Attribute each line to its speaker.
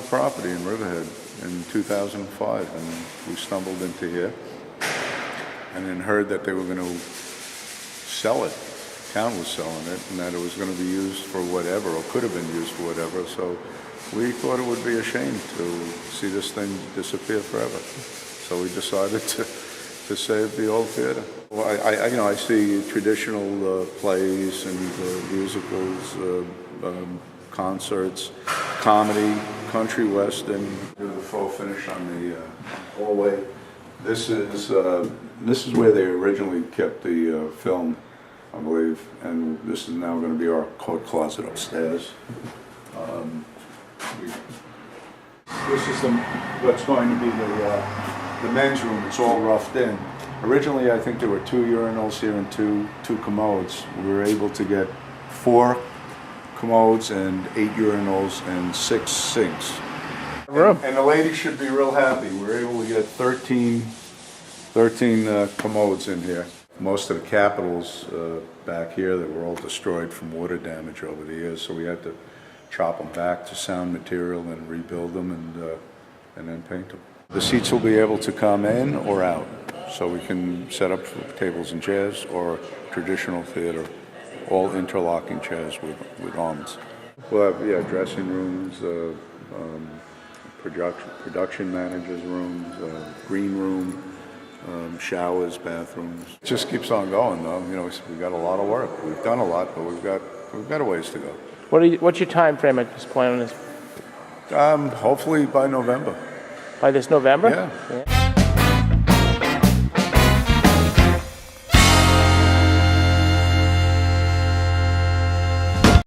Speaker 1: of property in Riverhead in 2005, and we stumbled into here and then heard that they were going to sell it. Town was selling it, and that it was going to be used for whatever, or could have been used for whatever. So we thought it would be a shame to see this thing disappear forever. So we decided to save the old theater. Well, I see traditional plays and musicals, concerts, comedy, country western. Do the faux finish on the hallway. This is where they originally kept the film, I believe, and this is now going to be our coat closet upstairs. This is what's going to be the men's room. It's all roughed in. Originally, I think there were 2 urinals here and two commodes. We were able to get 4 commodes and 8 urinals and 6 sinks. And the ladies should be real happy. We were able to get 13 commodes in here. Most of the capitals back here that were all destroyed from water damage over the years, so we had to chop them back to sound material and rebuild them and then paint them. The seats will be able to come in or out, so we can set up tables and chairs or traditional theater, all interlocking chairs with arms. We'll have dressing rooms, production managers' rooms, green room. Showers, bathrooms. It just keeps on going, though. We've got a lot of work. We've done a lot, but we've got a ways to go.
Speaker 2: What's your time frame at this point on this?
Speaker 1: Hopefully by November.
Speaker 2: By this November?
Speaker 1: Yeah.